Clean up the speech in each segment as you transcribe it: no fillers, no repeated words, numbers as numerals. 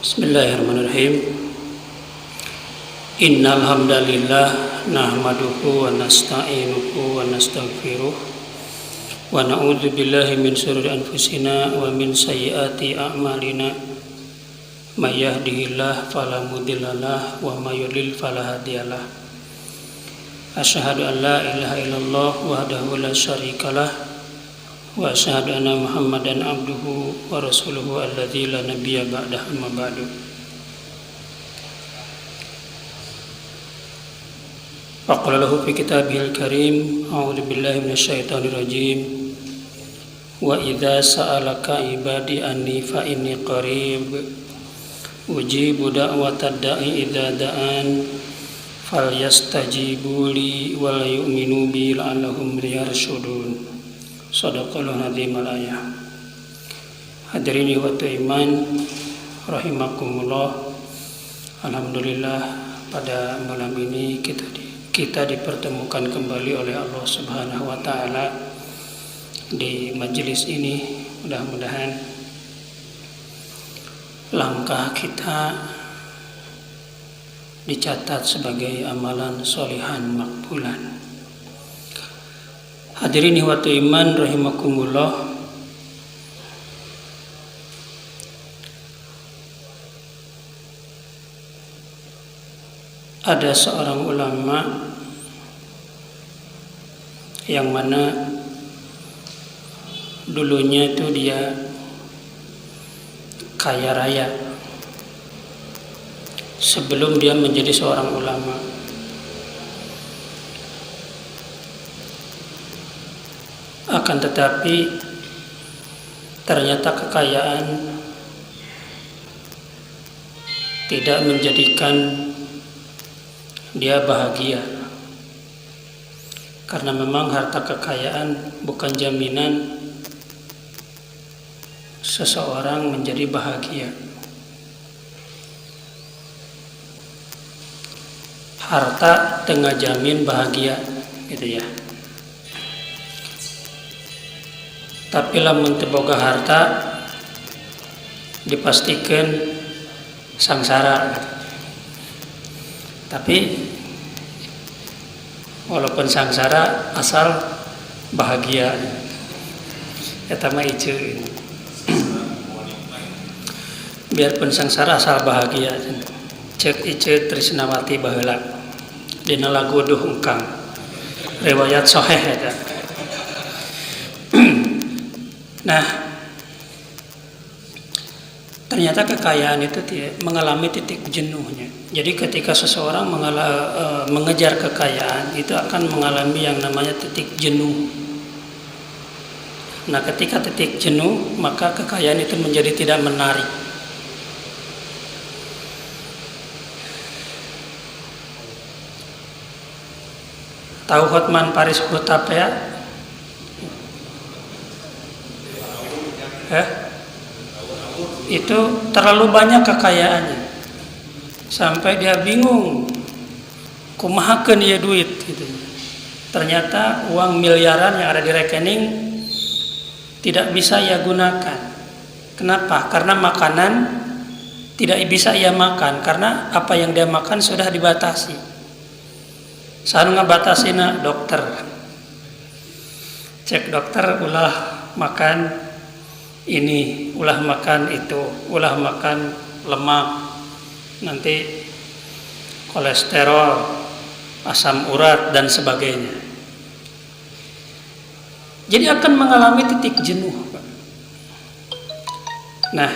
Bismillahirrahmanirrahim. Innal hamdalillah nahmaduhu wa nasta'inuhu wa nastaghfiruh wa na'udzu billahi min shururi anfusina wa min sayyiati a'malina. May yahdihillahu fala mudhillalah wa may yudlil fala hadiyalah. Asyhadu an la ilaha illallah wahdahu la syarikalah wa asyhadu anna Muhammadan abduhu wa rasuluhu alladzi la nabiyya ba'dahu amma ba'du. Faqala lahu fi kitabihil karim a'udzu billahi minasyaitonir rajim wa idza sa'alaka ibadi anni fa inni qarib ujibu da'watad da'i idza da'an falyastajibu li wa la yu'minu bi la'allahum yarshudun. Shadaqallahu azimul ayah. Hadirin ikhwatu iman rahimakumullah. Alhamdulillah pada malam ini kita dipertemukan kembali oleh Allah Subhanahu wa taala di majelis ini. Mudah-mudahan langkah kita dicatat sebagai amalan sholihan makbulan. Hadirin ikhwatu iman rahimakumullah. Ada seorang ulama yang mana dulunya itu dia kaya raya sebelum dia menjadi seorang ulama. Akan tetapi ternyata kekayaan tidak menjadikan dia bahagia, karena memang harta kekayaan bukan jaminan seseorang menjadi bahagia. Harta tengah jamin bahagia, gitu ya. Tapi lamun teu boga harta dipastikan sangsara. Tapi walaupun sangsara asal bahagia, eta mah ieu. Biarpun sangsara asal bahagia. Cek ieu Trisnawati baheula dina lagu Duh Engkang. Riwayat sahih eta. Nah, ternyata kekayaan itu mengalami titik jenuhnya. Jadi ketika seseorang mengejar kekayaan, itu akan mengalami yang namanya titik jenuh. Nah, ketika titik jenuh, maka kekayaan itu menjadi tidak menarik. Tahu Hotman Paris Hutapea? Itu terlalu banyak kekayaannya sampai dia bingung kumahakeun ieu duit gitu. Ternyata uang miliaran yang ada di rekening tidak bisa ia gunakan. Kenapa? Karena makanan tidak bisa ia makan, karena apa yang dia makan sudah dibatasi. Saat ngabatasina dokter, cek dokter ulah makan ini, ulah makan itu, ulah makan lemak, nanti kolesterol, asam urat dan sebagainya. Jadi akan mengalami titik jenuh. Nah,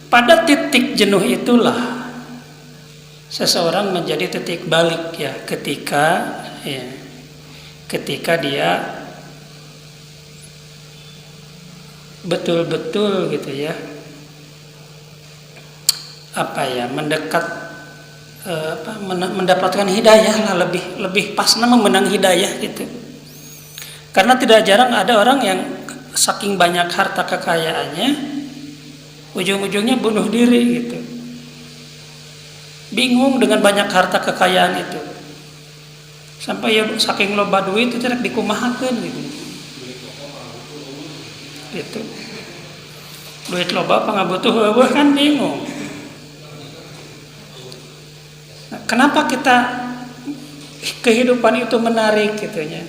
pada titik jenuh itulah seseorang menjadi titik balik ya, ketika dia betul-betul gitu ya, mendapatkan hidayah lah, lebih pasnya memenang hidayah gitu. Karena tidak jarang ada orang yang saking banyak harta kekayaannya ujung-ujungnya bunuh diri gitu. Bingung dengan banyak harta kekayaan itu, sampai ya saking loba duit itu tidak dikumahakeun gitu. Gitu. Duit loba pangabutuh eueuh kan bingung. kenapa kita kehidupan itu menarik gitunya.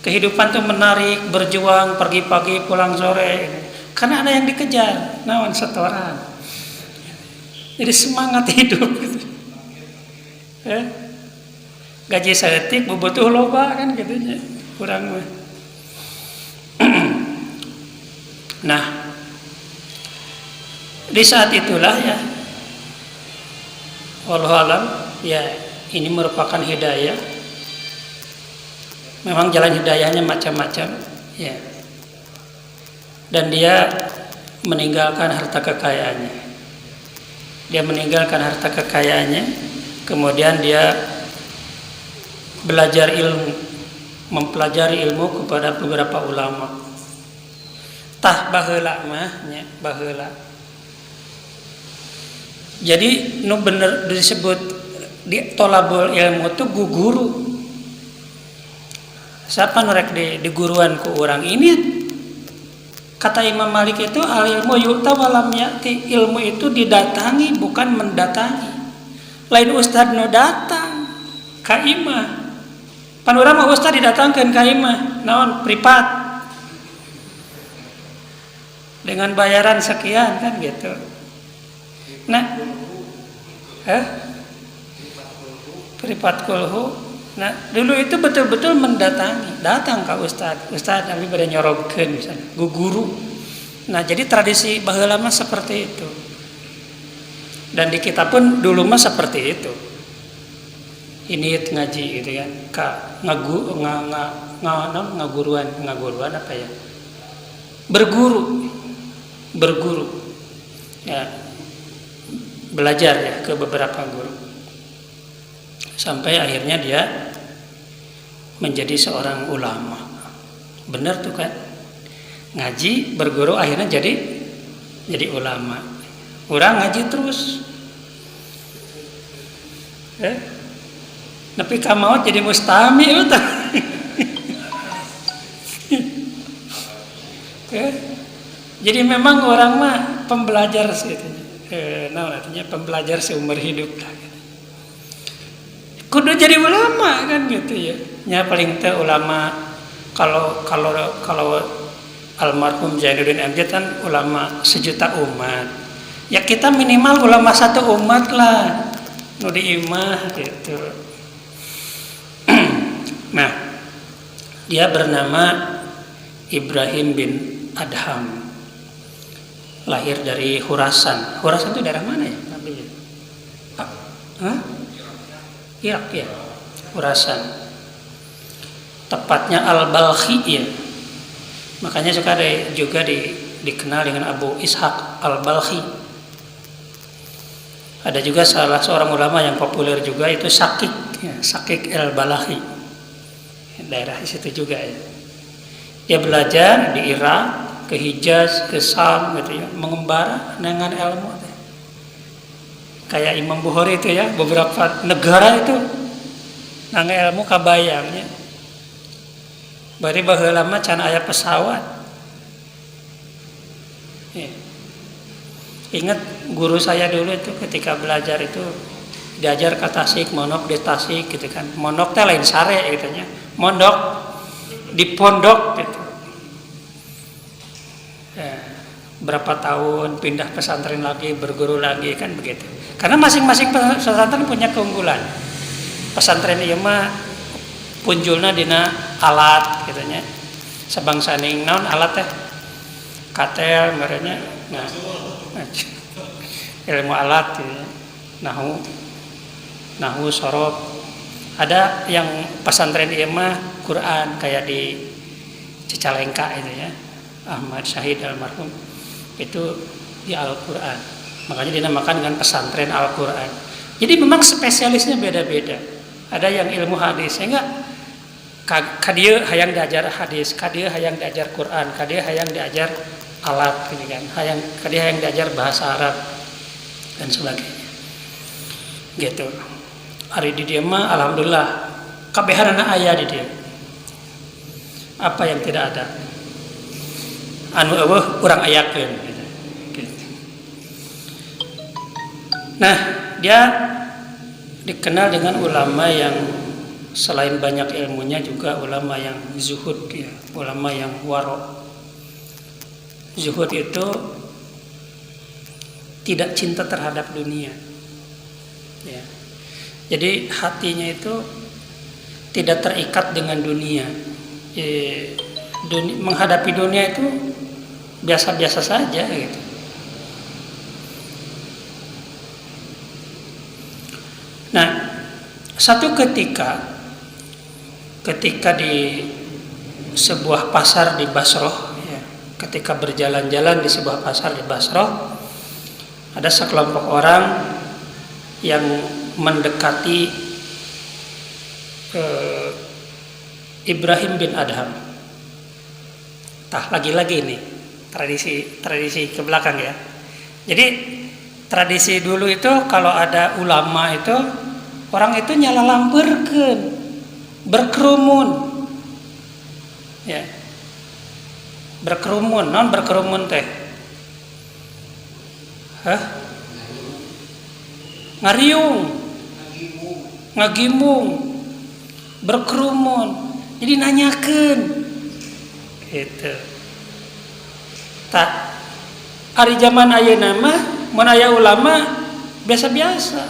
Kehidupan itu menarik, berjuang, pergi pagi, pulang sore. Karena ada yang dikejar, naon setoran. Jadi semangat hidup gitu. Gaji saeutik bobotoh loba kan gitunya. Kurang mah. Nah, di saat itulah ya, wallahu alam, ya ini merupakan hidayah. Memang jalan hidayahnya macam-macam, ya. Dan dia meninggalkan harta kekayaannya. Dia meninggalkan harta kekayaannya, kemudian dia belajar ilmu, mempelajari ilmu kepada beberapa ulama. Tah baheula mah nya baheula. Jadi nu bener disebut di tolabul ilmu itu guguru. Siapa nurek di guruan ku orang ini? Kata Imam Malik itu al ilmu yu'ta walam ya'ti. Ilmu itu didatangi bukan mendatangi. Lain ustad nu datang ka imah. Pan urang mah ustad didatangkeun ka imah, naon privat. Dengan bayaran sekian kan gitu. Nah, privat kulhu. Nah, dulu itu betul-betul mendatangi, datang ke ustad Nabi pada nyorogkeun misalnya, guru. Nah, jadi tradisi baheula mah seperti itu. Dan di kita pun dulu mah seperti itu. Ini ngaji gitu kan, ngaguruan apa ya? Berguru. Ya. Belajar ya ke beberapa guru. Sampai akhirnya dia menjadi seorang ulama. Benar tuh kan? Ngaji, berguru, akhirnya jadi ulama. Orang ngaji terus. Tapi kamaut jadi mustami utah. Jadi memang orang mah pembelajar gitu. Artinya pembelajar seumur hidup lah. Kudu jadi ulama kan gitu ya. Ya paling teh ulama kalau almarhum Zainuddin Amjad kan ulama sejuta umat. Ya kita minimal ulama satu umat lah. Nu di imah gitu. Nah, dia bernama Ibrahim bin Adham. Lahir dari Khurasan. Khurasan itu daerah mana ya? Irak ya, Khurasan. Tepatnya Al-Balkhi ya. Makanya suka juga dikenal dengan Abu Ishaq Al-Balkhi. Ada juga salah seorang ulama yang populer juga itu Syakik Al-Balkhi. Daerah di situ juga ya. Dia belajar di Irak, ke Hijaz, ke Sam gitu ya, mengembara dengan ilmu. Kayak Imam Bukhari itu ya, beberapa negara itu nangge ilmu kabayangnya. Bari baheula mah can aya pesawat. Ya. Ingat guru saya dulu itu ketika belajar itu diajar ke Tasik, mondok di Tasik gitu kan. Mondok teh lain sare gitu nya. Mondok di pondok gitu. Ya. Berapa tahun pindah pesantren lagi, berguru lagi kan begitu. Karena masing-masing pesantren punya keunggulan. Pesantren ieu mah punjulna dina alat gitu nya. Sabangsaning naon alat teh? Katel ngarannya. Nah. Ilmu alat gitu. Nahwu, sorof. Ada yang pesantren ieu mah Quran kayak di Cicalengka itu ya. Ahmad Syahid almarhum. Itu di Al-Quran, makanya dinamakan dengan pesantren Al-Quran. Jadi memang spesialisnya beda-beda. Ada yang ilmu hadis, sehingga kadia hayang diajar hadis, kadia hayang diajar Quran, kadia hayang diajar alat, gitu kan, kadia hayang diajar bahasa Arab dan sebagainya. Gitu. Hari di dia mah, alhamdulillah, kabehanana aya di dia. Apa yang tidak ada? Anu eueuh urang ayakeun. Nah, dia dikenal dengan ulama yang selain banyak ilmunya juga ulama yang zuhud, ya, ulama yang waro. Zuhud itu tidak cinta terhadap dunia, ya. Jadi hatinya itu tidak terikat dengan dunia. Menghadapi dunia itu biasa-biasa saja gitu. Nah, satu ketika di sebuah pasar di Basrah, ya, ketika berjalan-jalan di sebuah pasar di Basrah, ada sekelompok orang yang mendekati Ibrahim bin Adham. Lagi-lagi ini tradisi ke belakang, ya. Jadi tradisi dulu itu kalau ada ulama itu orang itu nyalalamperkeun, berkerumun, ya, berkerumun. Non berkerumun teh, ngariung, ngagimung, berkerumun. Jadi nanyakeun gitu. Tak hari zaman ayeuna mah mun aya ulama biasa-biasa.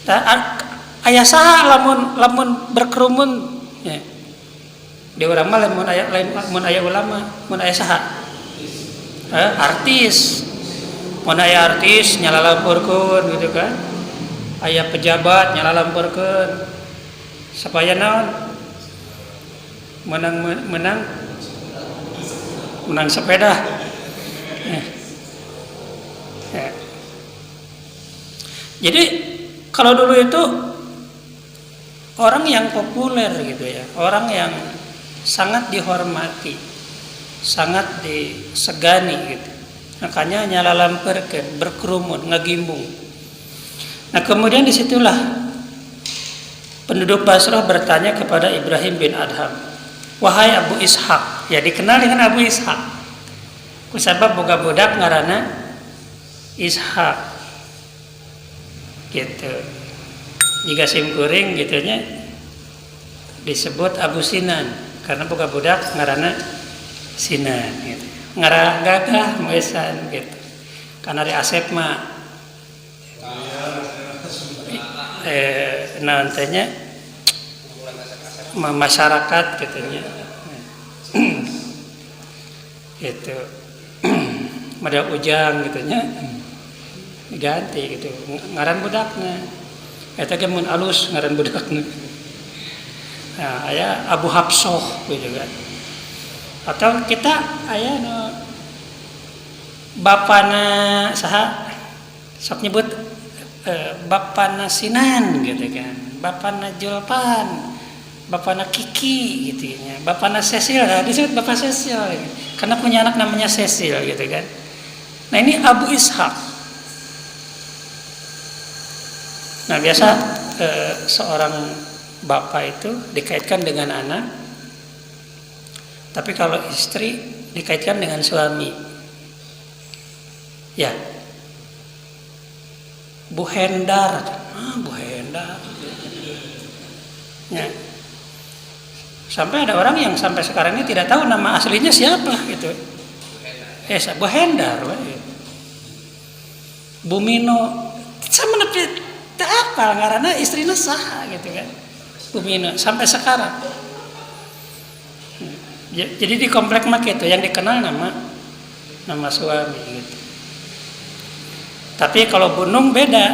Tak aya saha lamun berkerumun, ya. Di urang mah lamun aya ulama, mun aya saha? Artis. Mun aya artis nyalalampeurkeun gitu kan. Aya pejabat nyalalampeurkeun supaya naon? Menang sepeda. Ya. Jadi kalau dulu itu orang yang populer gitu, ya, orang yang sangat dihormati, sangat disegani gitu. Makanya nyalalamperkeun, berkerumun, ngagimbung. Nah, kemudian disitulah penduduk Basrah bertanya kepada Ibrahim bin Adham, "Wahai Abu Ishaq," ya, dikenal dengan Abu Ishaq. Kusabab boga budak ngaranna Ishaq. Gitu. Jika simkuring gitunya disebut Abu Sinan karena boga budak ngaranna Sinan gitu. Ngarah gagah maesan gitu. Karena di Asep mah nantinya masyarakat gitunya. Gitu. Mada ujang gitunya. Diganti gitu. Ngaran budakna. Eta ge mun alus ngaran budakna. Nah, aya Abu Hafsah gitu kan. Atau kita aya nu bapana saha sok nyebut bapana Sinan gitu kan. Bapana Julpan, bapana Kiki gitu nya. Bapana Cecil, nah, disebut Bapak Cecil gitu. Karena punya anak namanya Cecil gitu kan. Nah, ini Abu Ishaq. Nah, biasa seorang bapak itu dikaitkan dengan anak, tapi kalau istri dikaitkan dengan suami. Ya, Bu Hendar, Bu Hendar. Ya. Sampai ada orang yang sampai sekarang ini tidak tahu nama aslinya siapa gitu. Bu Hendar, Bu Mino, sama nepi tak apa karena istrinya sah gitu kan. Bu Mino sampai sekarang. Jadi di komplek mak itu yang dikenal nama suami gitu. Tapi kalau Bu Nung beda,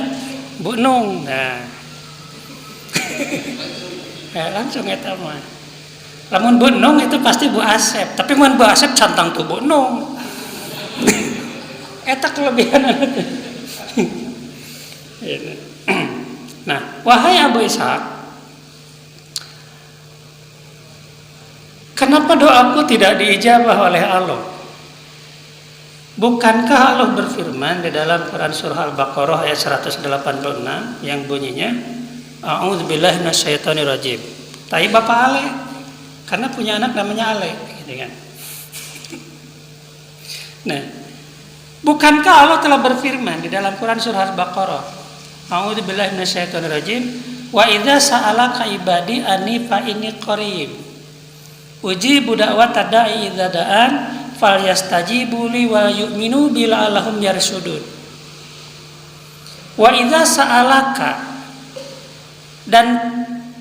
Bu Nung. Nah. Langsung eta mah. Lamun Bu Nung itu pasti Bu Asep, tapi mun Bu Asep cantang tuh Bu Nung. Eta kelebihan. Nah, wahai Abu Ishaq, kenapa doaku tidak diijabah oleh Allah? Bukankah Allah berfirman di dalam Quran surah Al-Baqarah ayat 186 yang bunyinya A'udzubillahi minasyaitonirrajim. Tai Bapak Ale, karena punya anak namanya Ale, gitu kan. Nah, bukankah Allah telah berfirman di dalam Quran surah Al-Baqarah A'udzubillahi minasyaitonirrajim. Wa idza sa'alaka ibadi anni fa inni qarib. Ujibu da'watad da'i idza da'an falyastajibu li wa yu'minu bi la'allahum yarshudun. Wa idza sa'alaka, dan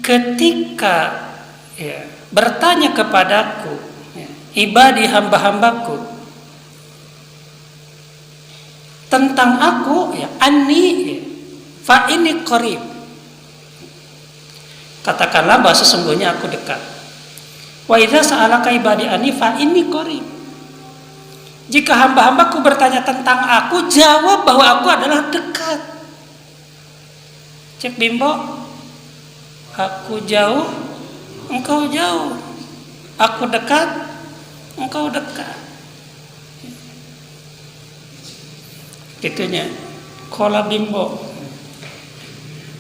ketika bertanya kepadaku ibadi hamba-hambaku tentang aku anni fa inni qarib, katakanlah bahwa sesungguhnya aku dekat. Wa idza sa'alaka ibadi anni fa inni qarib, jika hamba-hambaku bertanya tentang aku, jawab bahwa aku adalah dekat. Cek Bimbo, aku jauh, engkau jauh. Aku dekat, engkau dekat. Gitunya. Kola Bimbo.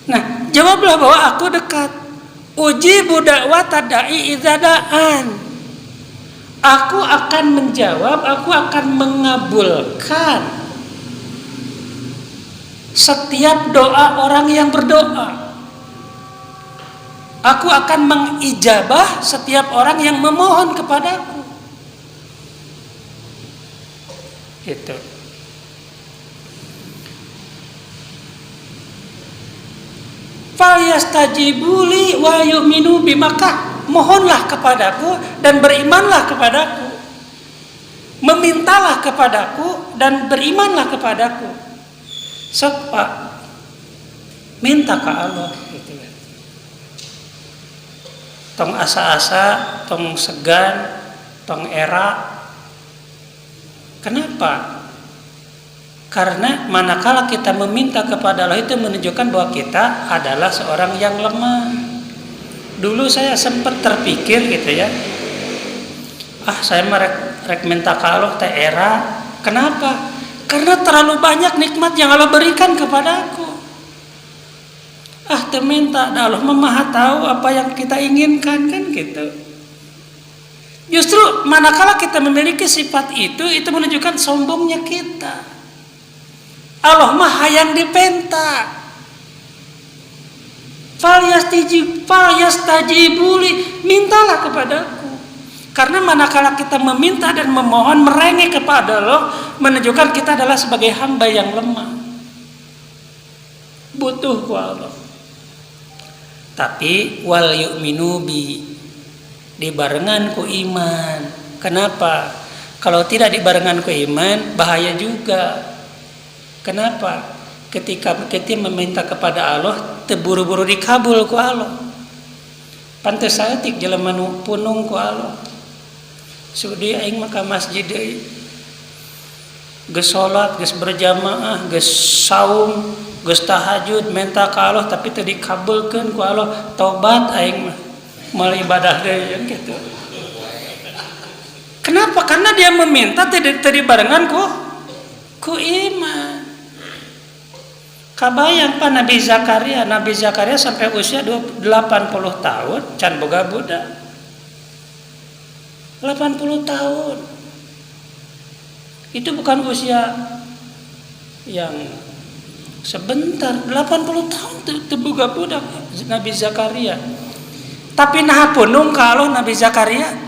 Nah, jawablah bahwa aku dekat. Ujibu da'watad da'i idza da'an. Aku akan menjawab, aku akan mengabulkan setiap doa orang yang berdoa. Aku akan mengijabah setiap orang yang memohon kepadaku. Gitu. Falyastajibuli wa yu'minu bi, maka mohonlah kepadaku dan berimanlah kepadaku. Memintalah kepadaku dan berimanlah kepadaku. Sok Pak, minta ke Allah gitu ya. Tong asa-asa, tong segan, tong era. Kenapa? Karena manakala kita meminta kepada Allah itu menunjukkan bahwa kita adalah seorang yang lemah. Dulu saya sempat terpikir gitu ya, saya rek minta ke Allah teh era. Kenapa? Karena terlalu banyak nikmat yang Allah berikan kepadaku. Terminta, Allah Maha tahu apa yang kita inginkan, kan gitu. Justru manakala kita memiliki sifat itu menunjukkan sombongnya kita. Allah Maha yang dipenta. Falyastajibuli, mintalah kepadaku. Karena manakala kita meminta dan memohon merengek kepada Allah, menunjukkan kita adalah sebagai hamba yang lemah, butuh ku Allah. Tapi wal yu'minu bi, dibarengan ku iman. Kenapa? Kalau tidak dibarengan ku iman, bahaya juga. Kenapa? Ketika kita meminta kepada Allah, terburu-buru dikabul ku Allah. Pantes saeutik jelema nu punung ku Allah. Sudi aing maka masjid deui. Geus salat, geus berjamaah, geus saum, geus tahajud, minta ka Allah tapi teu dikabulkeun ku Allah. Tobat aing mah mal ibadah deui gitu. Kenapa? Karena dia meminta teu dibarengan ku iman. Kabayang Pak Nabi Zakaria sampai usia 80 tahun can boga budak. 80 tahun. Itu bukan usia yang sebentar. 80 tahun teu boga budak Nabi Zakaria. Tapi naha punung kalau Nabi Zakaria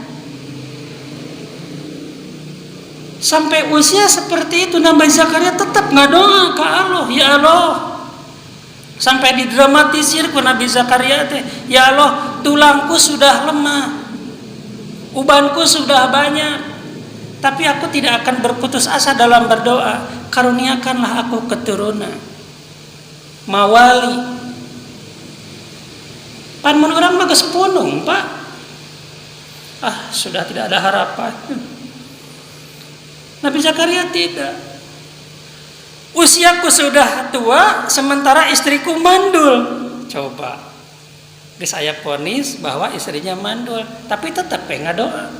sampai usia seperti itu, Nabi Zakaria tetap ngadoa ke Allah, ya Allah. Sampai didramatisir ku Nabi Zakaria teh, ya Allah, tulangku sudah lemah, ubanku sudah banyak, tapi aku tidak akan berputus asa dalam berdoa. Karuniakanlah aku keturunan mawali. Pan mun urang mah geus punung, Pak. Sudah tidak ada harapan. Nabi Zakaria tidak. Usiaku sudah tua, sementara istriku mandul. Coba, geus aya vonis bahwa istrinya mandul, tapi tetap ngadoa.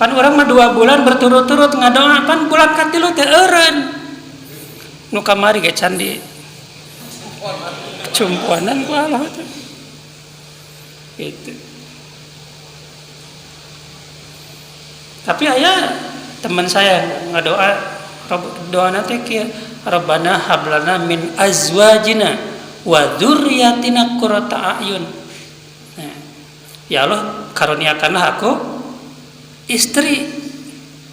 Pan urang mah 2 bulan berturut-turut ngadoa, pan bulan katilu teh eureun. Nu kamari ge can di cumpuanan ku Allah teh. Gitu. Tapi ayah teman saya ngadoa Doa teh kieu, Rabbana hablana min azwajina wa dzurriyyatina qurrata a'yun. Nah, ya Allah, karuniakanlah aku istri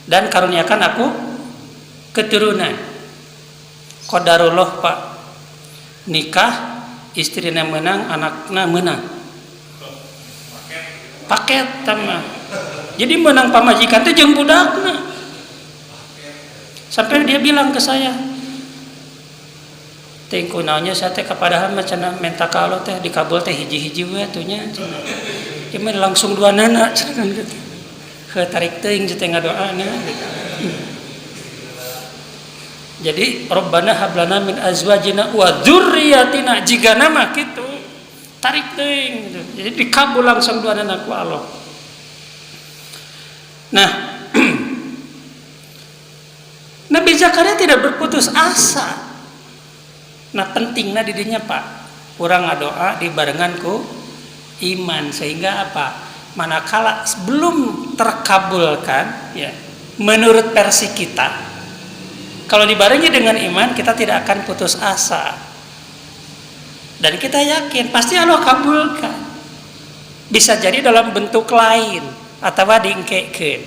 dan karuniakan aku keturunan. Qadarullah Pak, nikah istrina menang, anakna menang. Paket tama. Jadi menang pamajikan teh jeung budakna. Sampai dia bilang ke saya, teh kunaonnya saya teh kapadahan macana menta ka Allah teh dikabul teh hiji-hiji we atunya cenah. Ieu mah langsung duanana cenah gitu. Heuh tarik teuing teh ngadoana gitu. Jadi Rabbana hablana min azwajina wa dzurriyyatina jigana mah kitu. Tarik teuing gitu. Jadi dikabul langsung duanana ku Allah. Nah, Nabi Zakaria tidak berputus asa. Nah, pentingnya didinya Pak, urang ngadoa dibarengan ku iman, sehingga apa? Manakala belum terkabulkan ya, menurut versi kita, kalau dibarengi dengan iman, kita tidak akan putus asa. Dan kita yakin pasti Allah kabulkan. Bisa jadi dalam bentuk lain atau diengkekeun.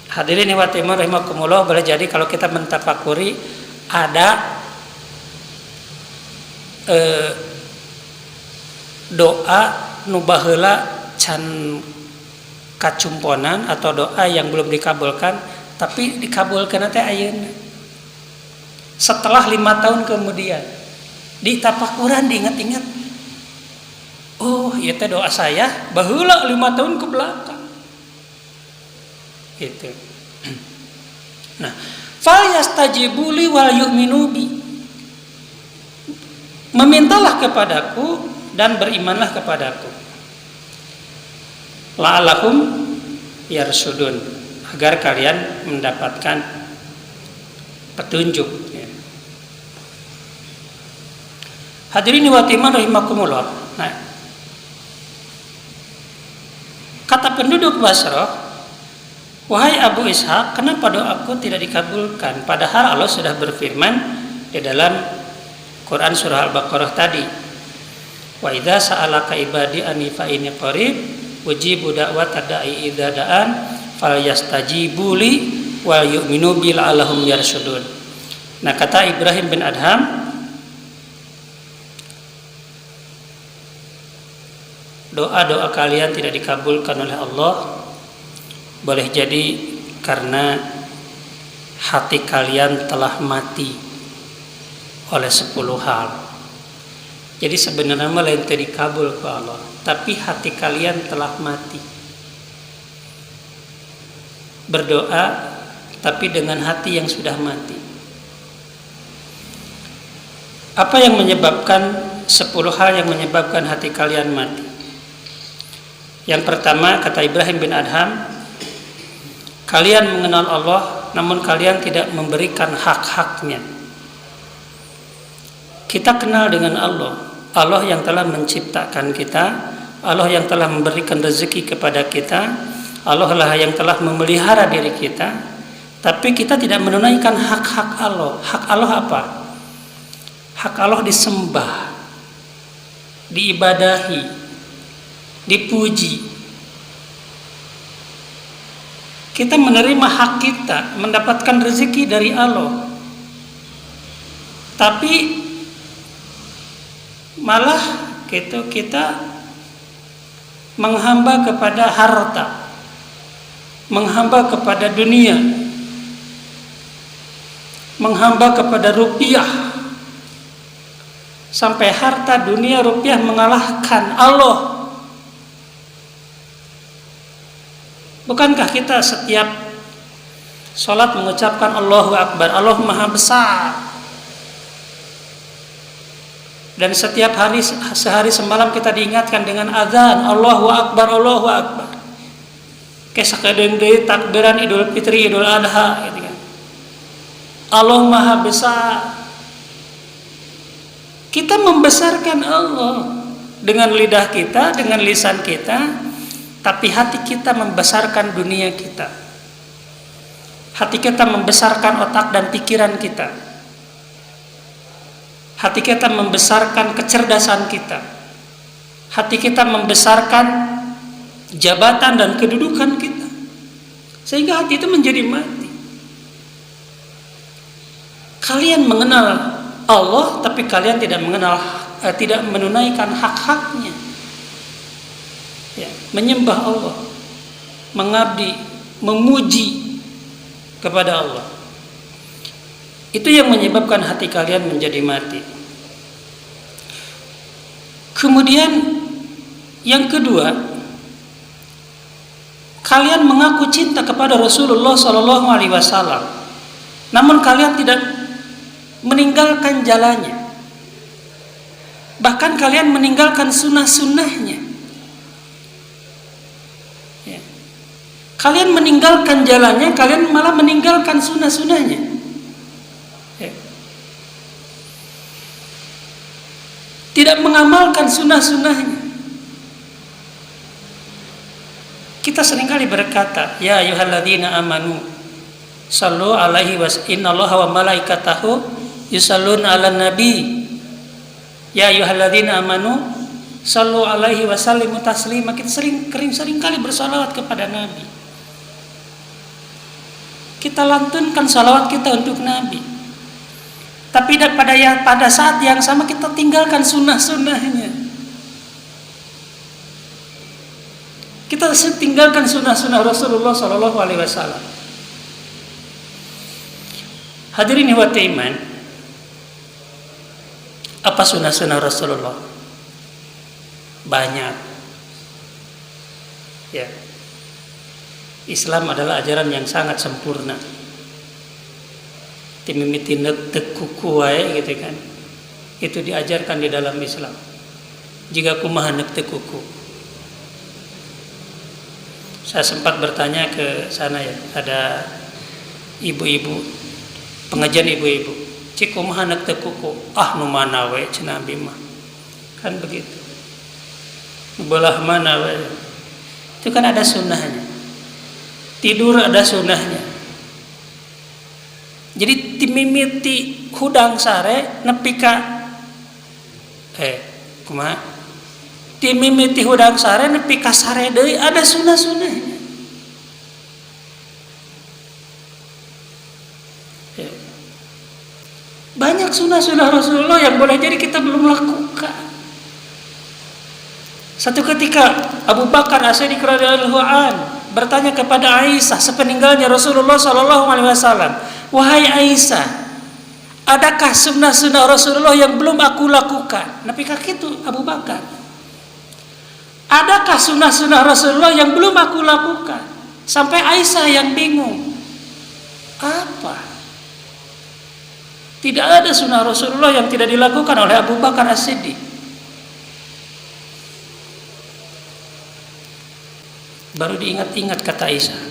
Hadirin wa timur rahimakumullah, boleh jadi kalau kita mentafakuri ada doa nu baheula can kacumponan atau doa yang belum dikabulkan tapi dikabulkan teh ayeuna. Setelah 5 tahun kemudian ditapakuran diingat-ingat, oh ieu teh doa saya baheula 5 tahun ke belakang. Gitu. Nah, fal yastajibu li wal yu'minu bi. Memintalah kepadaku dan berimanlah kepadaku. La'allahum yarsudun, agar kalian mendapatkan petunjuk. Hadirin wa timan rahimakumullah. Nah, kata penduduk Basrah, wahai Abu Ishaq, kenapa doaku tidak dikabulkan? Padahal Allah sudah berfirman di dalam Quran surah Al-Baqarah tadi, wa idza sa'alaka ibadi anni fa inni qarib ujibu da'watad da'i idza da'an falyastajibu li wal yu'minu bi la'allahum yarshudun. Nah, kata Ibrahim bin Adham, doa-doa kalian tidak dikabulkan oleh Allah boleh jadi karena hati kalian telah mati oleh 10 hal. Jadi sebenarnya lain teu dikabul ke Allah, tapi hati kalian telah mati. Berdoa tapi dengan hati yang sudah mati. Apa yang menyebabkan 10 hal yang menyebabkan hati kalian mati? Yang pertama, kata Ibrahim bin Adham, kalian mengenal Allah namun kalian tidak memberikan hak-haknya. Kita kenal dengan Allah, Allah yang telah menciptakan kita, Allah yang telah memberikan rezeki kepada kita, Allah lah yang telah memelihara diri kita, tapi kita tidak menunaikan hak-hak Allah. Hak Allah apa? Hak Allah disembah, diibadahi, dipuji. Kita menerima hak kita, mendapatkan rezeki dari Allah, tapi malah gitu kita menghamba kepada harta, menghamba kepada dunia, menghamba kepada rupiah, sampai harta, dunia, rupiah mengalahkan Allah. Bukankah kita setiap sholat mengucapkan Allahu Akbar, Allah Maha Besar? Dan setiap hari, sehari semalam kita diingatkan dengan azan Allahu Akbar, Allahu Akbar. Kesakadeung deui takbiran Idul Fitri, Idul Adha gitu kan. Allah Maha Besar. Kita membesarkan Allah dengan lidah kita, dengan lisan kita, tapi hati kita membesarkan dunia kita. Hati kita membesarkan otak dan pikiran kita. Hati kita membesarkan kecerdasan kita. Hati kita membesarkan jabatan dan kedudukan kita. Sehingga hati itu menjadi mati. Kalian mengenal Allah, tapi kalian tidak menunaikan hak-haknya. Ya, menyembah Allah, mengabdi, memuji kepada Allah. Itu yang menyebabkan hati kalian menjadi mati. Kemudian yang kedua, kalian mengaku cinta kepada Rasulullah SAW, namun kalian tidak meninggalkan jalannya. Bahkan kalian meninggalkan sunnah-sunnahnya. Ya. Kalian meninggalkan jalannya, kalian malah meninggalkan sunnah-sunnahnya. Ya. Tidak mengamalkan sunnah-sunnahnya. Kita seringkali berkata, ya ayyuhalladzina amanu sallu alaihi wa innallaha wa malaikatahu yusalluna 'alan nabi. Ya ayyuhalladzina amanu sallu alaihi wa sallimu taslima. Kita sering kali bersalawat kepada Nabi. Kita lantunkan salawat kita untuk Nabi. Tapi pada saat yang sama kita tinggalkan sunnah-sunnahnya. Kita tinggalkan sunnah-sunnah Rasulullah SAW. Hadirin ikhwati iman, apa sunnah-sunnah Rasulullah? Banyak. Ya. Islam adalah ajaran yang sangat sempurna. Timimiti tekuku wae gitu kan. Itu diajarkan di dalam Islam. Jika kumaha nek tekuku. Saya sempat bertanya ke sana ya, ada ibu-ibu, pengajian ibu-ibu. Cik kumaha nek tekuku. Nu mana we cenah Nabi mah. Kan begitu. Belah mana we. Itu kan ada sunnahnya. Tidur ada sunnahnya. Jadi timimiti hudang sare nepi ka kumaha? Timimiti hudang sare nepi ka sare deui ada sunnah-sunnahnya. Banyak sunnah-sunnah Rasulullah yang boleh jadi kita belum lakukan. Satu ketika Abu Bakar As-Siddiq radhiyallahu anhu bertanya kepada Aisyah sepeninggalnya Rasulullah SAW, wahai Aisyah, adakah sunnah-sunnah Rasulullah yang belum aku lakukan? Nabi itu Abu Bakar. Adakah sunnah-sunnah Rasulullah yang belum aku lakukan? Sampai Aisyah yang bingung. Apa? Tidak ada sunnah Rasulullah yang tidak dilakukan oleh Abu Bakar As-Siddiq. Baru diingat-ingat kata Aisyah.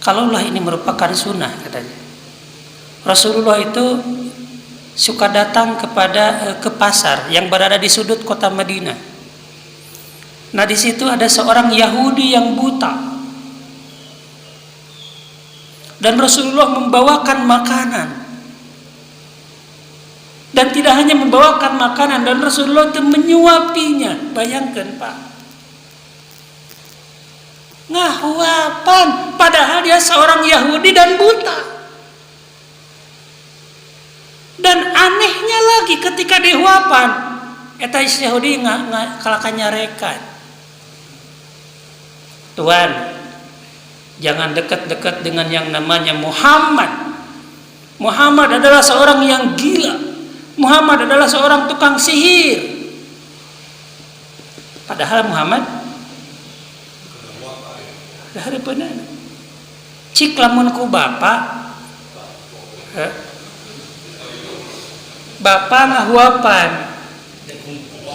Kalaulah ini merupakan sunnah katanya. Rasulullah itu suka datang ke pasar yang berada di sudut kota Madinah. Nah di situ ada seorang Yahudi yang buta. Dan Rasulullah membawakan makanan. Dan tidak hanya membawakan makanan, dan Rasulullah itu menyuapinya. Bayangkan Pak. Ngahuapan, padahal dia seorang Yahudi dan buta. Dan anehnya lagi ketika dihuapan, eta Yahudi kalakan nyarekan. Tuan, jangan dekat-dekat dengan yang namanya Muhammad. Muhammad adalah seorang yang gila. Muhammad adalah seorang tukang sihir. Padahal Muhammad hari benar. Cik lamun ku bapak, bapak ngahuapan,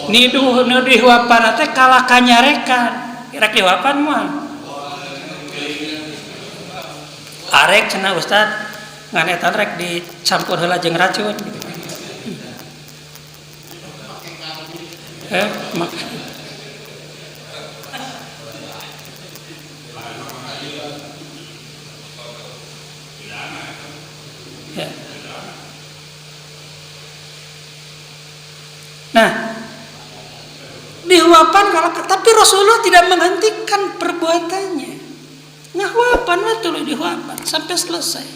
niduh dihuapan teh kalah kanyarekan, rek dihuapan mah. Arek cenah Ustad, ngan eta rek dicampur heula jeung racun. suapan tapi Rasulullah tidak menghentikan perbuatannya. Ngahwapan betul dihuapan sampai selesai.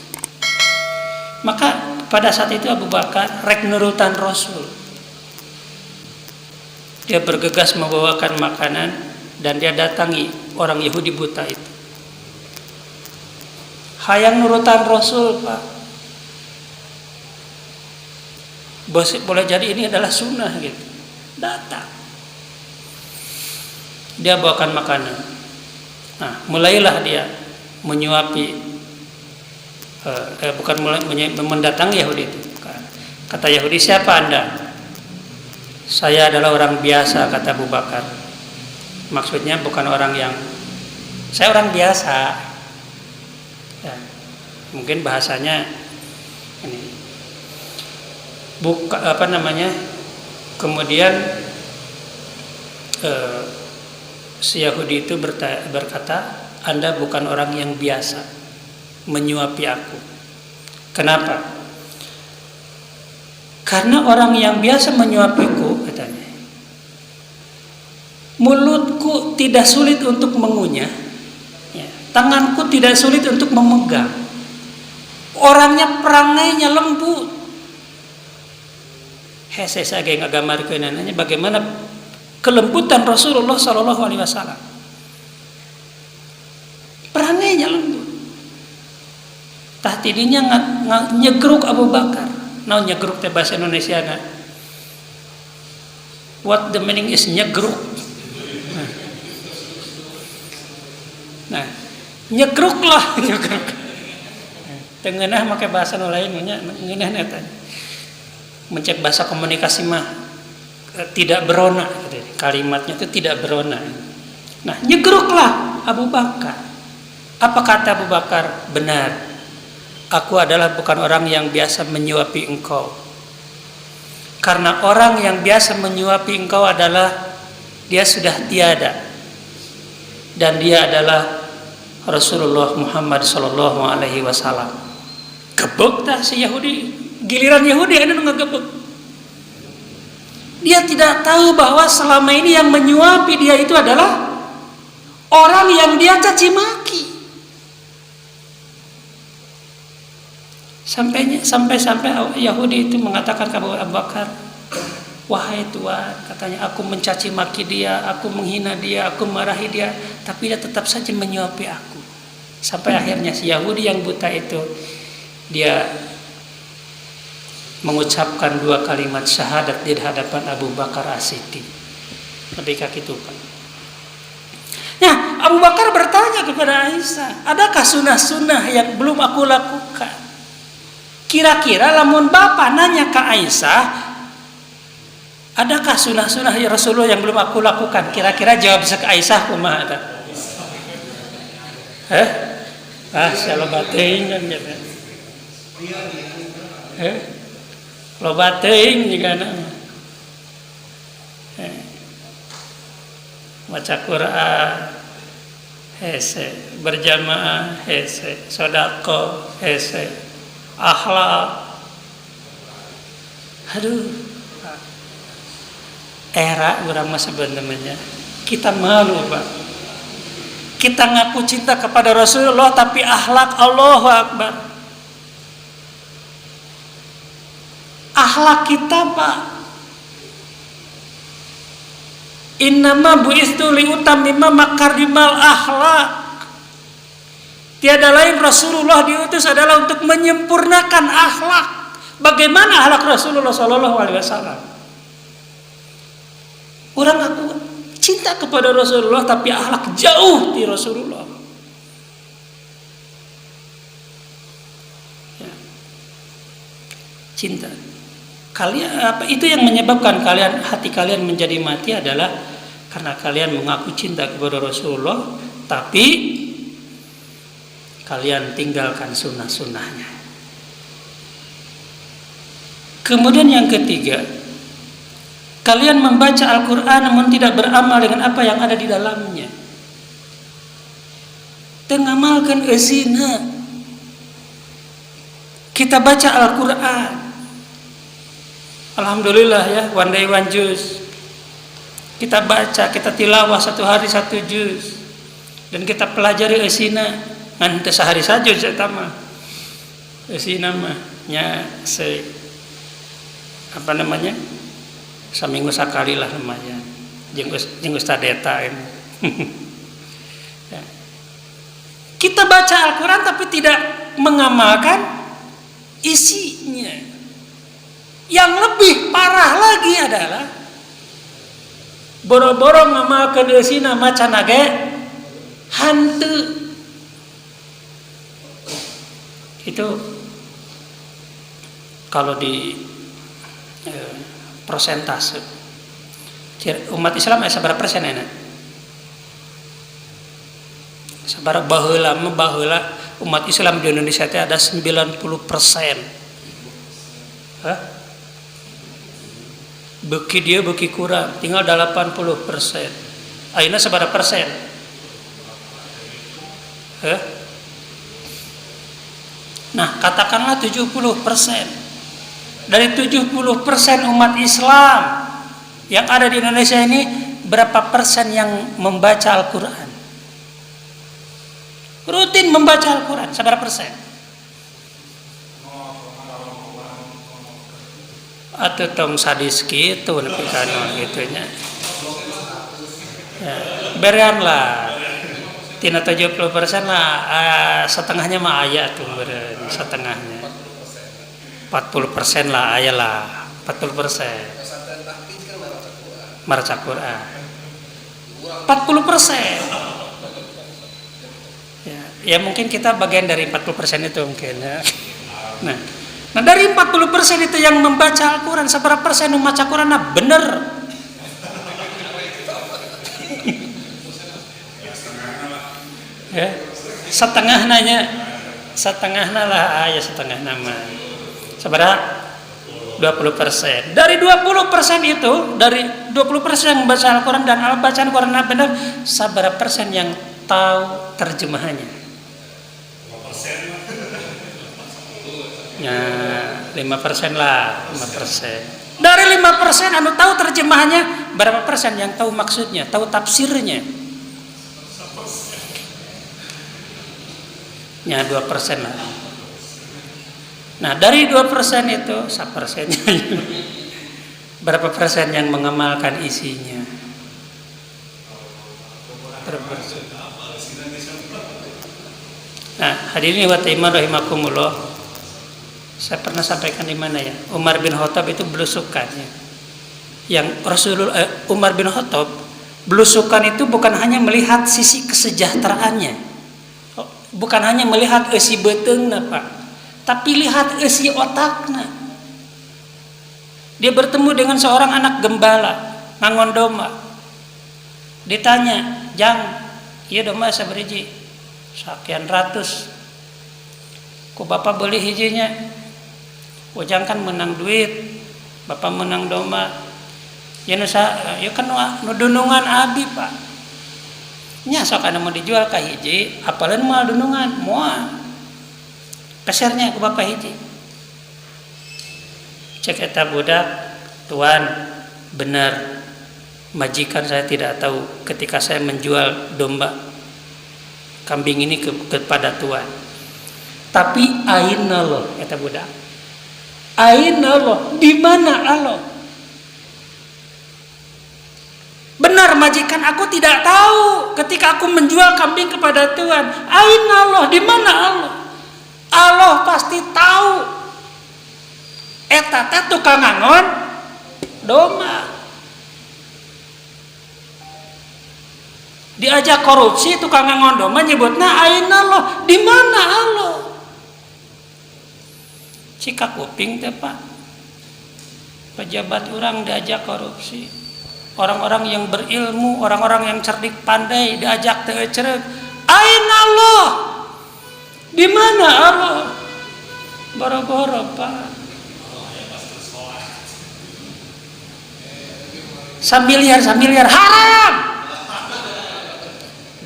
Maka pada saat itu Abu Bakar rek nurutan Rasul. Dia bergegas membawakan makanan dan dia datangi orang Yahudi buta itu. Hayang nurutan Rasul, Pak. Boleh jadi ini adalah sunnah gitu. Datang. Dia bawakan makanan. Nah, mulailah dia menyuapi mendatangi Yahudi itu. Kata Yahudi, siapa Anda? Saya adalah orang biasa, kata Abu Bakar. Maksudnya bukan orang yang, saya orang biasa. Ya, mungkin bahasanya ini. Kemudian si Yahudi itu berkata, Anda bukan orang yang biasa menyuapi aku. Kenapa? Karena orang yang biasa menyuapiku, katanya, mulutku tidak sulit untuk mengunyah, ya, tanganku tidak sulit untuk memegang, orangnya perangainya lembut. Saya agak ngagambarkeun nanya bagaimana kelembutan Rasulullah Shallallahu Alaihi Wasallam. Perangainya lembut. Tah tidinya nyegruk Abu Bakar. Nah, nyegruk teh bahasa Indonesia na. What the meaning is nyegruk? Nah, nyegruk lah, nyegruk. Tengenah make bahasa nu lain nya ngeunah eta. Mencek bahasa komunikasi mah tidak berona gitu. Kalimatnya itu tidak berona. Nah, nyegruklah Abu Bakar. Apa kata Abu Bakar? Benar. Aku adalah bukan orang yang biasa menyuapi engkau. Karena orang yang biasa menyuapi engkau adalah dia sudah tiada. Dan dia adalah Rasulullah Muhammad sallallahu alaihi wasallam. Gebek dah si Yahudi. Giliran Yahudi ada ngegebek. Dia tidak tahu bahwa selama ini yang menyuapi dia itu adalah orang yang dia caci maki. Sampai Yahudi itu mengatakan kepada Abu Bakar, wahai Tuhan, katanya aku mencaci maki dia, aku menghina dia, aku marahi dia, tapi dia tetap saja menyuapi aku. Sampai akhirnya si Yahudi yang buta itu dia mengucapkan 2 kalimat syahadat di hadapan Abu Bakar As-Siddiq. Lebih kaki itu, Pak. Nah, Abu Bakar bertanya kepada Aisyah, adakah sunnah-sunnah yang belum aku lakukan? Kira-kira lamun Bapak nanya ke Aisyah, adakah sunnah-sunnah ya Rasulullah yang belum aku lakukan? Kira-kira jawab ke Aisyah kumaha eta? Loba teuing kan ya. Loba teuing jigana. Baca Quran hese, berjamaah hese, sedekah hese, akhlak. Aduh, era urang mah sebenarnya kita malu, Pak. Kita ngaku cinta kepada Rasulullah tapi akhlak, Allahu Akbar. Akhlak kita, Pak. Innama bu'istu liutammima makarimal akhlak. Tiada lain Rasulullah diutus adalah untuk menyempurnakan akhlak. Bagaimana akhlak Rasulullah sallallahu alaihi wasallam? Orang aku cinta kepada Rasulullah tapi akhlak jauh di Rasulullah. Ya. Cinta. Kalian itu yang menyebabkan hati kalian menjadi mati adalah karena kalian mengaku cinta kepada Rasulullah tapi kalian tinggalkan sunnah-sunnahnya. Kemudian yang ketiga, kalian membaca Al-Quran namun tidak beramal dengan apa yang ada di dalamnya. Tengamalkan ezina. Kita baca Al-Quran, alhamdulillah ya, one day one juice. kita baca, kita tilawah 1 hari 1 juz, dan kita pelajari esina ngan teu sahari saja eta mah. Esina mah nya saminggu sakali lah namanya. Jeung Ustaz Deta ini. Ya. Kita baca Al-Quran tapi tidak mengamalkan isinya. Yang lebih parah lagi adalah boro-boro ngamalkeun eusina macan ge hanteu. Itu kalau di persentase umat Islam sabaraha persen enak? Sabaraha baheula umat Islam di Indonesia teh ada 90%. Hah? Beki dia beki kurang, tinggal 80%. Ayeuna sabaraha persen? Hah? Nah, katakanlah 70%. Dari 70% umat Islam yang ada di Indonesia ini, berapa persen yang membaca Al-Quran? Rutin membaca Al-Quran, seberapa persen? Atau tong sadis gitu, nepi kana gitunya. Ya, berean lah. Tina 70% lah, setengahnya mah aya tuh beren, setengahnya. 40% lah aya lah, 40%. Maraca Quran. 40%. Ya mungkin kita bagian dari 40% itu mungkin ya. Nah dari 40% itu yang membaca Al-Quran, seberapa persen membaca Quran? Nah bener. Ya, setengah lah ya setengah nama. Seberapa? 20%. Dari 20% itu, dari 20% yang membaca Al-Quran dan bacaan Quran benar, seberapa persen yang tahu terjemahannya? Ya, 5% lah, 5%. Dari 5% anu tahu terjemahannya, berapa persen yang tahu maksudnya, tahu tafsirnya? Ya, 2% lah. Nah, dari 2% itu, 1%-nya berapa persen yang mengamalkan isinya? Berapa persen? Nah, hadirin wa ta'iman rahimakumullah. Saya pernah sampaikan di mana ya? Umar bin Khattab itu belusukan ya. Yang Umar bin Khattab belusukan itu bukan hanya melihat sisi kesejahteraannya, bukan hanya melihat isi beteungna Pak, tapi lihat isi otakna. Dia bertemu dengan seorang anak gembala ngangon domba. Ditanya, "Jang, ieu domba sabariji?" "Sakian ratus." "Ku bapak beli hijinya?" "Ujang kan menang duit, bapak menang domba." "Ya nusa, ya kan nu dunungan abi Pak." "Nya sok anu mau dijual ka hiji, apaleun moal dunungan?" "Moal." "Pesernya ku bapak hiji." Cek eta budak, "Tuan, benar majikan saya tidak tahu ketika saya menjual domba kambing ini kepada Tuan. Tapi aina Allah," kata budak. "Aina Allah, di mana Allah?" "Benar majikan, aku tidak tahu ketika aku menjual kambing kepada Tuan. Aina Allah, di mana Allah?" "Allah pasti tahu. Eta teh tukang ngangon domba. Diajak korupsi tukang ngangon domba nyebutna aina Allah, di mana Allah?" Cika kuping teh Pak. Pejabat orang diajak korupsi. Orang-orang yang berilmu, orang-orang yang cerdik pandai diajak teu cereg. Aina Allah? Di mana Allah? Boro-boro Pak. 1 miliar haram.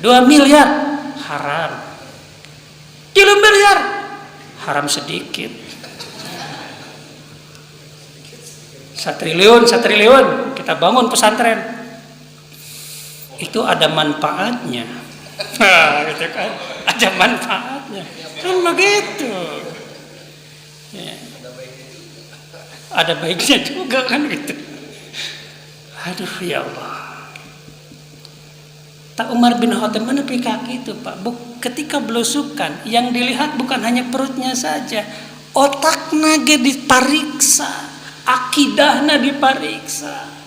2 miliar haram. 3 miliar haram sedikit. 1 triliun kita bangun pesantren. itu ada manfaatnya. Nah, gitu kan, ada manfaatnya, kan begitu. Ya. Ada baiknya juga kan gitu. Aduh ya Allah. Tak Umar bin Khattab mana kaki itu Pak? Ketika belusukan, yang dilihat bukan hanya perutnya saja, otaknya dipariksa, akidahnya dipariksa.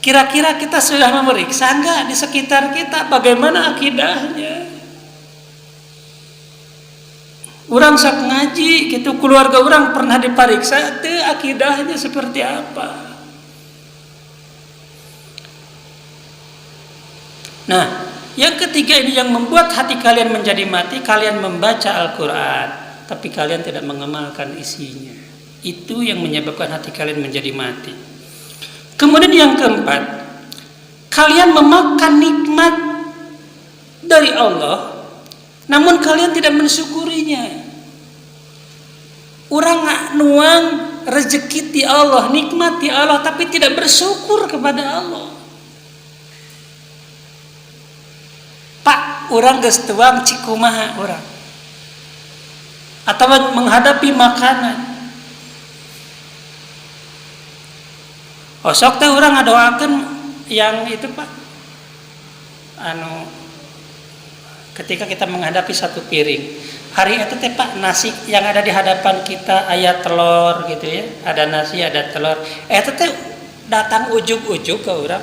Kira-kira kita sudah memeriksa enggak di sekitar kita bagaimana akidahnya? Orang sok ngaji gitu, keluarga orang pernah dipariksa teu akidahnya seperti apa? Nah, yang ketiga ini yang membuat hati kalian menjadi mati, kalian membaca Al-Quran tapi kalian tidak mengamalkan isinya. Itu yang menyebabkan hati kalian menjadi mati. Kemudian yang keempat, kalian memakan nikmat dari Allah namun kalian tidak mensyukurinya. Orang nuang rezeki di Allah, nikmat di Allah tapi tidak bersyukur kepada Allah. Pak, orang geus tuang cikumaha orang. Atau menghadapi makanan. Sok teh orang ngadoakeun yang itu Pak. Ketika kita menghadapi satu piring, hari itu teh Pak, nasi yang ada di hadapan kita aya telur gitu ya, ada nasi ada telur. Itu teh datang ujug-ujug ke orang.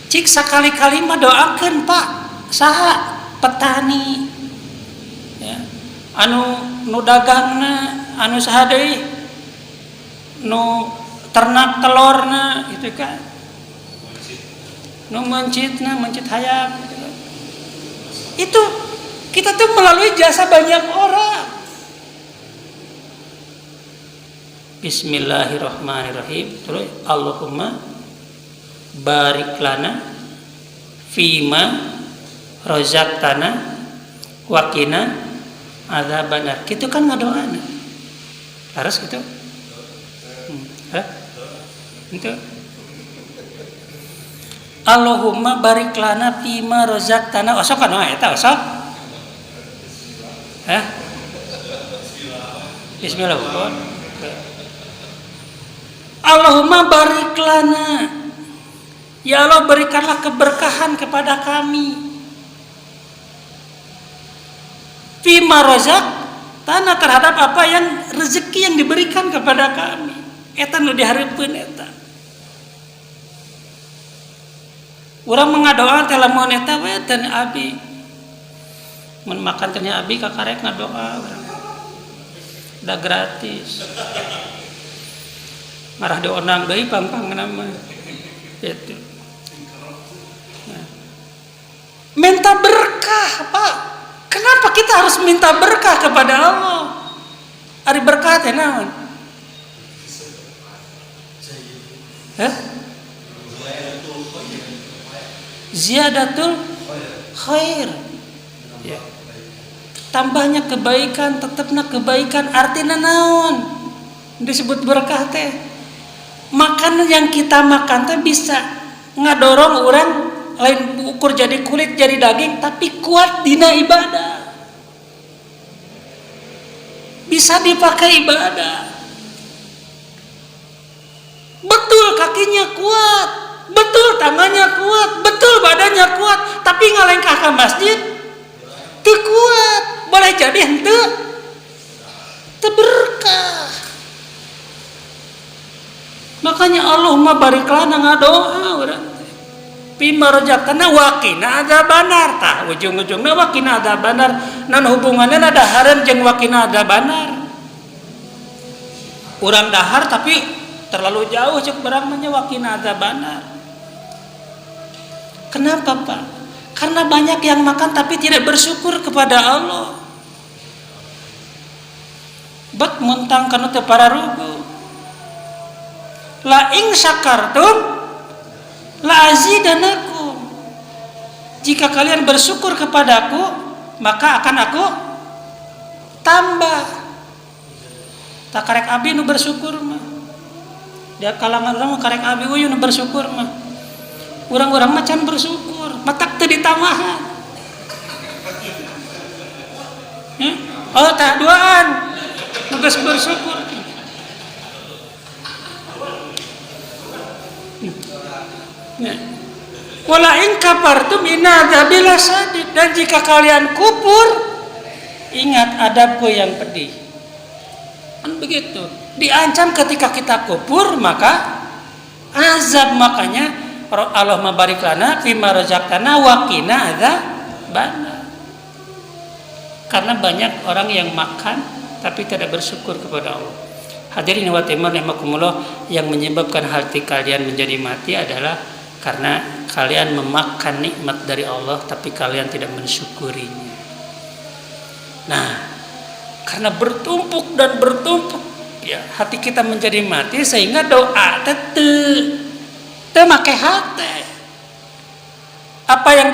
Cik sakali-kali mah doakeun Pak, saha petani ya, nu dagangna, anu saha deui nu ternak telurna gitu kan, nu mencit hayam gitu kan. Itu kita tuh melalui jasa banyak orang. Bismillahirrahmanirrahim. Terus Allahumma barik lana fima razaqtana wa qina adzabannar. Kitu kan ngadoana. Harus gitu. Itu Allahumma barik lana fima razaqtana. Osok kan eta osok. Bismillah. Allahumma barik lana. Ya Allah, berikanlah keberkahan kepada kami. Fima razaqtana, terhadap apa yang rezeki yang diberikan kepada kami. Eta nu dihareupeun eta. Urang mengadoa teh lamun eta we teh abi. Mun makan teh abi kakarek ngadoa urang. Da gratis. Marah diondang deui pang-pangna mah. Itu. Nah. Minta berkah, Pak. Kenapa kita harus minta berkah kepada Allah? Ari berkah teh naon? Ziyadatul khair ya. Tambahnya kebaikan, tetapnya kebaikan. Artinya naon disebut berkah teh? Makanan yang kita makan teh bisa ngadorong orang lain ukur jadi kulit jadi daging tapi kuat dina ibadah, bisa dipakai ibadah. Betul kakinya kuat, betul tangannya kuat, betul badannya kuat, tapi ngalengkah ke masjid teu kuat, boleh jadi henteu teu berkah. Makanya Allahumma barik lana ngadoa urang fima razaqtana wa qina adzabannar. Tah ujung-ujungna wa qina adzabannar, nan hubungannya ada hareun jeung wa qina adzabannar. Urang dahar tapi terlalu jauh cek barangnya wakina adzabannar. Kenapa Pak? Karena banyak yang makan tapi tidak bersyukur kepada Allah. Bak mentang kana teu pararugu. La ing syakartum la azidanakum. Jika kalian bersyukur kepadaku, maka akan aku tambah. Tak karek abi nu bersyukur mah. Dia kalangan orang karek abi uyun bersyukur mah. Urang-urang macan bersyukur, matak teu ditamahan. Oh, tak duaan. Nugas bersyukur. Wala in kafartum inna adzabi lasadid, dan jika kalian kufur ingat adabku yang pedih. Kan begitu. Diancam ketika kita kufur maka azab, makanya Allahumma barik lana fima razaqtana wa qina adzabannar. Karena banyak orang yang makan tapi tidak bersyukur kepada Allah. Hadirin wa rahimakumullah, yang menyebabkan hati kalian menjadi mati adalah karena kalian memakan nikmat dari Allah tapi kalian tidak mensyukurinya. Nah, karena bertumpuk dan bertumpuk ya hati kita menjadi mati, sehingga doa teu make hati. Apa yang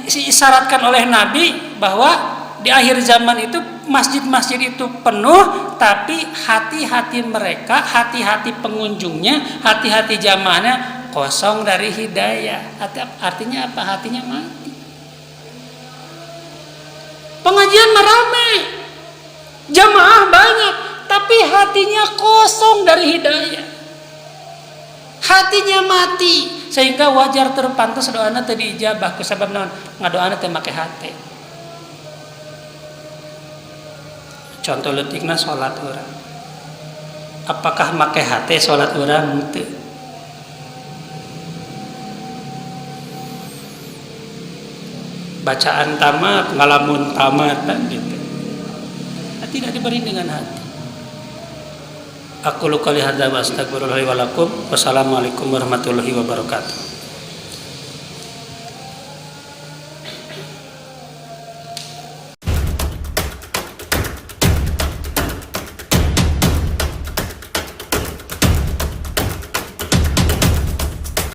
diisyaratkan oleh Nabi bahwa di akhir zaman itu masjid-masjid itu penuh, tapi hati-hati mereka, hati-hati pengunjungnya, hati-hati jamaahnya kosong dari hidayah. Artinya apa? Hatinya mati. Pengajian ramai, jamaah banyak, tapi hatinya kosong dari hidayah. Hatinya mati, sehingga wajar terpantas doana teu diijabah kusabab naon? Ngadoana teu make hati. Contoh leutikna salat urang. Apakah make hati salat urang? Teu. Bacaan tamat, ngalamun tamat gitu. Tidak diberi dengan hati. Aku lu qouli hadza wa astaghfirullahi wa lakum. Wassalamualaikum warahmatullahi wabarakatuh.